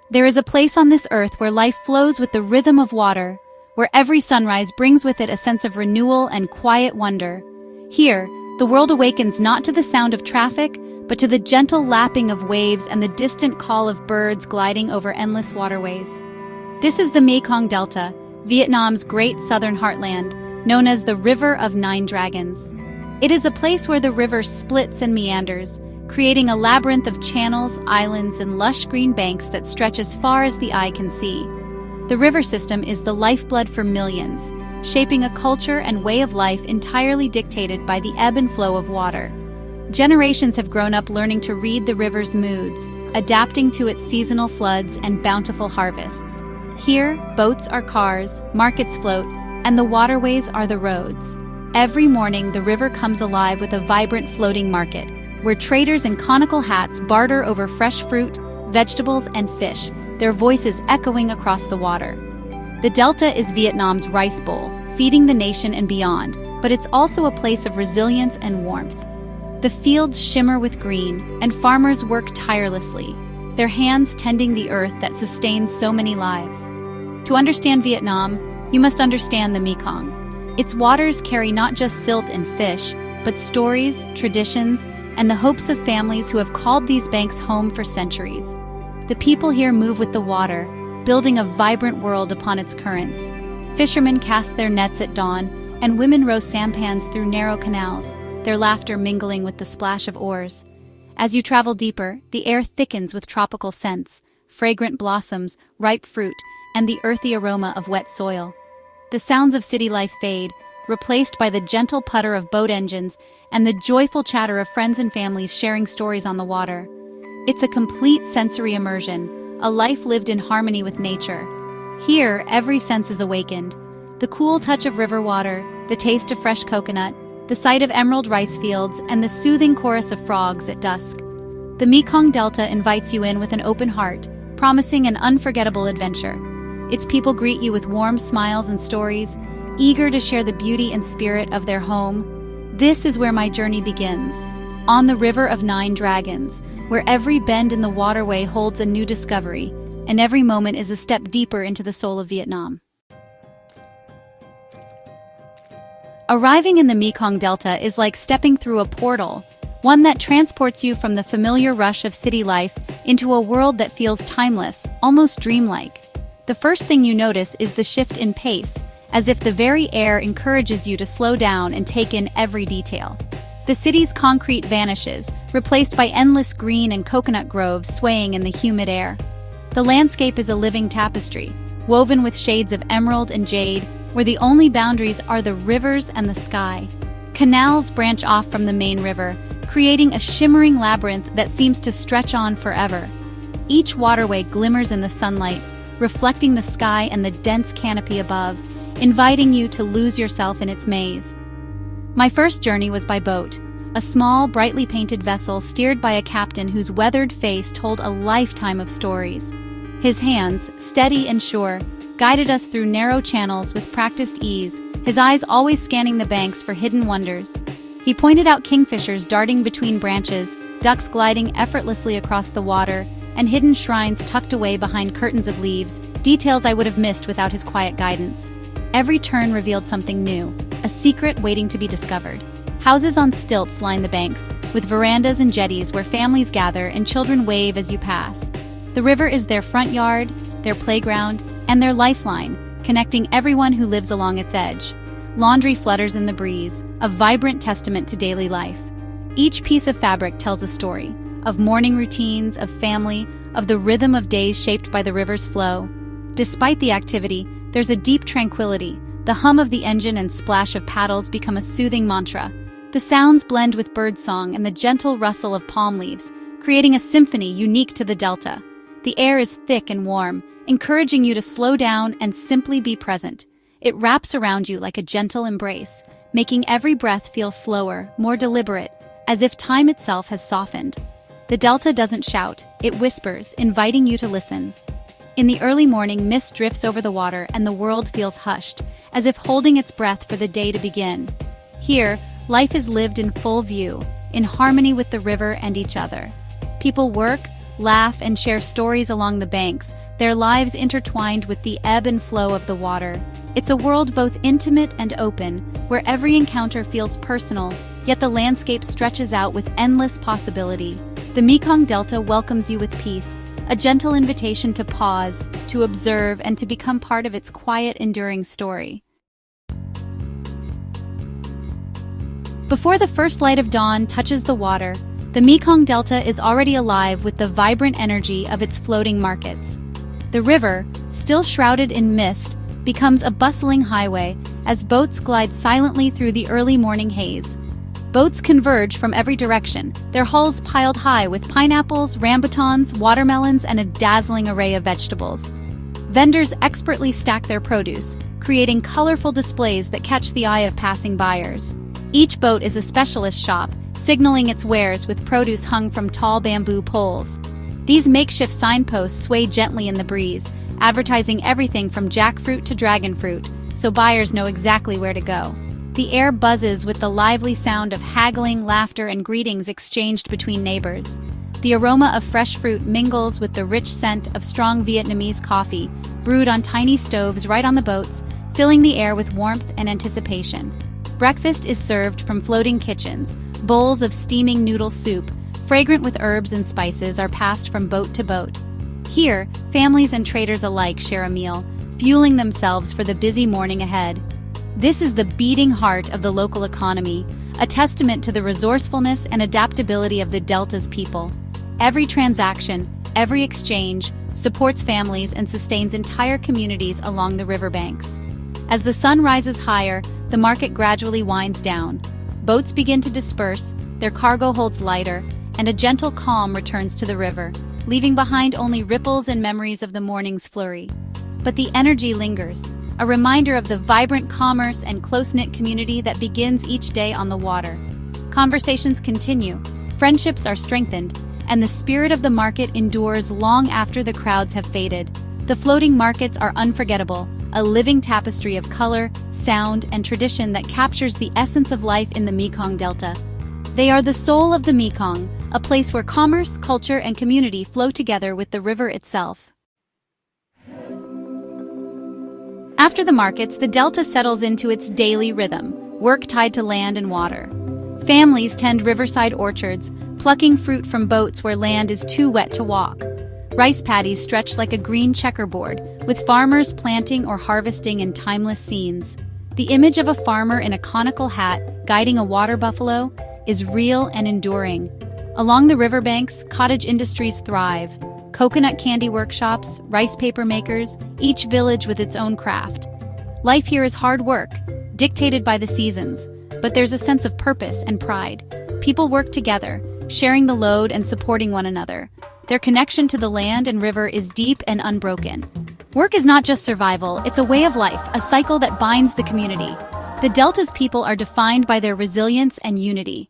There is a place on this earth where life flows with the rhythm of water, where every sunrise brings with it a sense of renewal and quiet wonder. Here, the world awakens not to the sound of traffic, but to the gentle lapping of waves and the distant call of birds gliding over endless waterways. This is the Mekong Delta, Vietnam's great southern heartland, known as the River of Nine Dragons. It is a place where the river splits and meanders, creating a labyrinth of channels, islands, and lush green banks that stretch as far as the eye can see. The river system is the lifeblood for millions, shaping a culture and way of life entirely dictated by the ebb and flow of water. Generations have grown up learning to read the river's moods, adapting to its seasonal floods and bountiful harvests. Here, boats are cars, markets float, and the waterways are the roads. Every morning, the river comes alive with a vibrant floating market, where traders in conical hats barter over fresh fruit, vegetables, and fish, their voices echoing across the water. The Delta is Vietnam's rice bowl, feeding the nation and beyond, but it's also a place of resilience and warmth. The fields shimmer with green, and farmers work tirelessly, their hands tending the earth that sustains so many lives. To understand Vietnam, you must understand the Mekong. Its waters carry not just silt and fish, but stories, traditions, and the hopes of families who have called these banks home for centuries. The people here move with the water, building a vibrant world upon its currents. Fishermen cast their nets at dawn, and women row sampans through narrow canals, their laughter mingling with the splash of oars. As you travel deeper, the air thickens with tropical scents, fragrant blossoms, ripe fruit, and the earthy aroma of wet soil. The sounds of city life fade, replaced by the gentle putter of boat engines and the joyful chatter of friends and families sharing stories on the water. It's a complete sensory immersion, a life lived in harmony with nature. Here, every sense is awakened. The cool touch of river water, the taste of fresh coconut, the sight of emerald rice fields, and the soothing chorus of frogs at dusk. The Mekong Delta invites you in with an open heart, promising an unforgettable adventure. Its people greet you with warm smiles and stories, eager to share the beauty and spirit of their home. This is where my journey begins, on the River of Nine Dragons, where every bend in the waterway holds a new discovery, and every moment is a step deeper into the soul of Vietnam. Arriving in the Mekong Delta is like stepping through a portal, one that transports you from the familiar rush of city life into a world that feels timeless, almost dreamlike. The first thing you notice is the shift in pace, as if the very air encourages you to slow down and take in every detail. The city's concrete vanishes, replaced by endless green and coconut groves swaying in the humid air. The landscape is a living tapestry, woven with shades of emerald and jade, where the only boundaries are the rivers and the sky. Canals branch off from the main river, creating a shimmering labyrinth that seems to stretch on forever. Each waterway glimmers in the sunlight, reflecting the sky and the dense canopy above, inviting you to lose yourself in its maze. My first journey was by boat, a small, brightly painted vessel steered by a captain whose weathered face told a lifetime of stories. His hands, steady and sure, guided us through narrow channels with practiced ease, his eyes always scanning the banks for hidden wonders. He pointed out kingfishers darting between branches, ducks gliding effortlessly across the water, and hidden shrines tucked away behind curtains of leaves, details I would have missed without his quiet guidance. Every turn revealed something new, a secret waiting to be discovered. Houses on stilts line the banks, with verandas and jetties where families gather and children wave as you pass. The river is their front yard, their playground, and their lifeline, connecting everyone who lives along its edge. Laundry flutters in the breeze, a vibrant testament to daily life. Each piece of fabric tells a story, of morning routines, of family, of the rhythm of days shaped by the river's flow. Despite the activity, there's a deep tranquility. The hum of the engine and splash of paddles become a soothing mantra. The sounds blend with birdsong and the gentle rustle of palm leaves, creating a symphony unique to the Delta. The air is thick and warm, encouraging you to slow down and simply be present. It wraps around you like a gentle embrace, making every breath feel slower, more deliberate, as if time itself has softened. The Delta doesn't shout, it whispers, inviting you to listen. In the early morning, mist drifts over the water and the world feels hushed, as if holding its breath for the day to begin. Here, life is lived in full view, in harmony with the river and each other. People work, laugh, and share stories along the banks, their lives intertwined with the ebb and flow of the water. It's a world both intimate and open, where every encounter feels personal, yet the landscape stretches out with endless possibility. The Mekong Delta welcomes you with peace, a gentle invitation to pause, to observe, and to become part of its quiet, enduring story. Before the first light of dawn touches the water, the Mekong Delta is already alive with the vibrant energy of its floating markets. The river, still shrouded in mist, becomes a bustling highway as boats glide silently through the early morning haze. Boats converge from every direction, their hulls piled high with pineapples, rambutans, watermelons, and a dazzling array of vegetables. Vendors expertly stack their produce, creating colorful displays that catch the eye of passing buyers. Each boat is a specialist shop, signaling its wares with produce hung from tall bamboo poles. These makeshift signposts sway gently in the breeze, advertising everything from jackfruit to dragonfruit, so buyers know exactly where to go. The air buzzes with the lively sound of haggling, laughter, and greetings exchanged between neighbors. The aroma of fresh fruit mingles with the rich scent of strong Vietnamese coffee, brewed on tiny stoves right on the boats, filling the air with warmth and anticipation. Breakfast is served from floating kitchens. Bowls of steaming noodle soup, fragrant with herbs and spices, are passed from boat to boat. Here, families and traders alike share a meal, fueling themselves for the busy morning ahead. This is the beating heart of the local economy, a testament to the resourcefulness and adaptability of the Delta's people. Every transaction, every exchange, supports families and sustains entire communities along the riverbanks. As the sun rises higher, the market gradually winds down. Boats begin to disperse, their cargo holds lighter, and a gentle calm returns to the river, leaving behind only ripples and memories of the morning's flurry. But the energy lingers, a reminder of the vibrant commerce and close-knit community that begins each day on the water. Conversations continue, friendships are strengthened, and the spirit of the market endures long after the crowds have faded. The floating markets are unforgettable, a living tapestry of color, sound, and tradition that captures the essence of life in the Mekong Delta. They are the soul of the Mekong, a place where commerce, culture, and community flow together with the river itself. After the markets, the Delta settles into its daily rhythm, work tied to land and water. Families tend riverside orchards, plucking fruit from boats where land is too wet to walk. Rice paddies stretch like a green checkerboard, with farmers planting or harvesting in timeless scenes. The image of a farmer in a conical hat guiding a water buffalo is real and enduring. Along the riverbanks, cottage industries thrive. Coconut candy workshops, rice paper makers, each village with its own craft. Life here is hard work, dictated by the seasons, but there's a sense of purpose and pride. People work together, sharing the load and supporting one another. Their connection to the land and river is deep and unbroken. Work is not just survival, it's a way of life, a cycle that binds the community. The Delta's people are defined by their resilience and unity.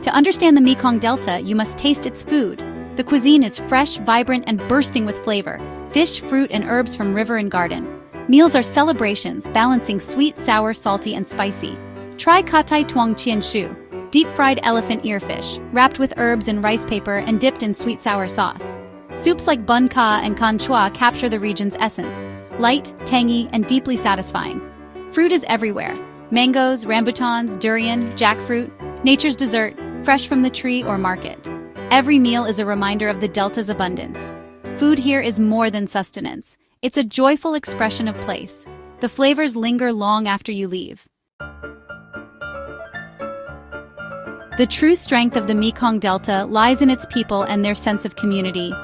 To understand the Mekong Delta, you must taste its food. The cuisine is fresh, vibrant, and bursting with flavor. Fish, fruit, and herbs from river and garden. Meals are celebrations, balancing sweet, sour, salty, and spicy. Try Katai Tuong Chien Shu, deep-fried elephant earfish, wrapped with herbs and rice paper and dipped in sweet-sour sauce. Soups like bun ka and kan chua capture the region's essence. Light, tangy, and deeply satisfying. Fruit is everywhere. Mangoes, rambutans, durian, jackfruit, nature's dessert, fresh from the tree or market. Every meal is a reminder of the Delta's abundance. Food here is more than sustenance. It's a joyful expression of place. The flavors linger long after you leave. The true strength of the Mekong Delta lies in its people and their sense of community.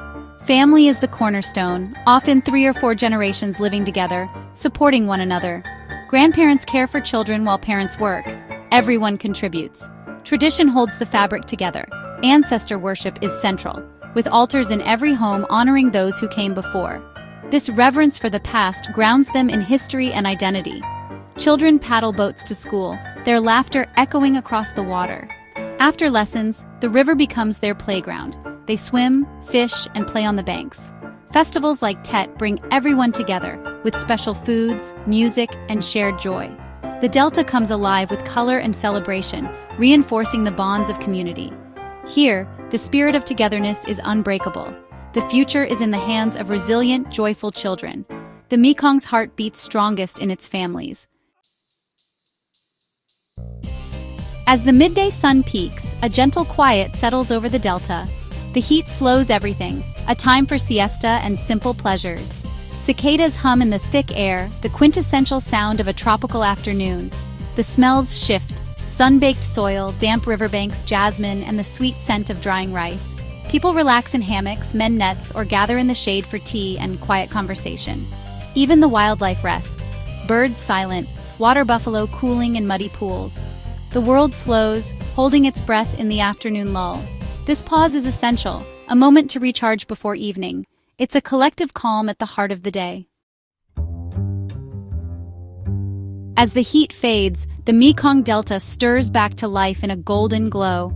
Family is the cornerstone, often 3 or 4 generations living together, supporting one another. Grandparents care for children while parents work. Everyone contributes. Tradition holds the fabric together. Ancestor worship is central, with altars in every home honoring those who came before. This reverence for the past grounds them in history and identity. Children paddle boats to school, their laughter echoing across the water. After lessons, the river becomes their playground. They swim, fish, and play on the banks. Festivals like Tet bring everyone together, with special foods, music, and shared joy. The Delta comes alive with color and celebration, reinforcing the bonds of community. Here, the spirit of togetherness is unbreakable. The future is in the hands of resilient, joyful children. The Mekong's heart beats strongest in its families. As the midday sun peaks, a gentle quiet settles over the delta. The heat slows everything, a time for siesta and simple pleasures. Cicadas hum in the thick air, the quintessential sound of a tropical afternoon. The smells shift: sun-baked soil, damp riverbanks, jasmine, and the sweet scent of drying rice. People relax in hammocks, mend nets, or gather in the shade for tea and quiet conversation. Even the wildlife rests: birds silent, water buffalo cooling in muddy pools. The world slows, holding its breath in the afternoon lull. This pause is essential, a moment to recharge before evening. It's a collective calm at the heart of the day. As the heat fades, the Mekong Delta stirs back to life in a golden glow.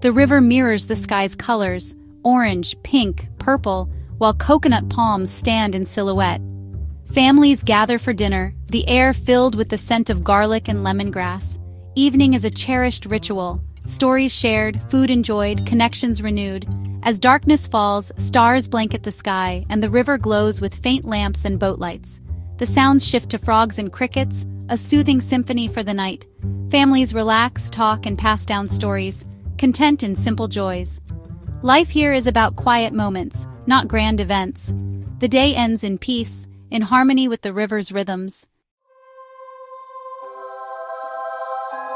The river mirrors the sky's colors: orange, pink, purple, while coconut palms stand in silhouette. Families gather for dinner, the air filled with the scent of garlic and lemongrass. Evening is a cherished ritual: stories shared, food enjoyed, connections renewed. As darkness falls, stars blanket the sky, and the river glows with faint lamps and boat lights. The sounds shift to frogs and crickets, a soothing symphony for the night. Families relax, talk, and pass down stories, content in simple joys. Life here is about quiet moments, not grand events. The day ends in peace, in harmony with the river's rhythms.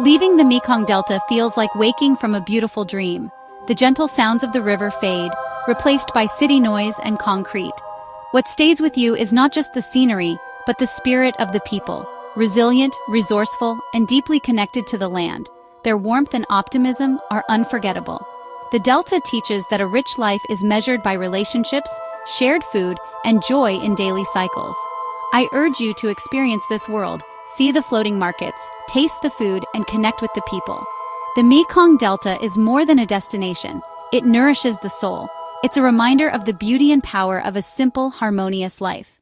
Leaving the Mekong Delta feels like waking from a beautiful dream. The gentle sounds of the river fade, replaced by city noise and concrete. What stays with you is not just the scenery, but the spirit of the people, resilient, resourceful, and deeply connected to the land. Their warmth and optimism are unforgettable. The Delta teaches that a rich life is measured by relationships, shared food, and joy in daily cycles. I urge you to experience this world, see the floating markets, taste the food, and connect with the people. The Mekong Delta is more than a destination. It nourishes the soul. It's a reminder of the beauty and power of a simple, harmonious life.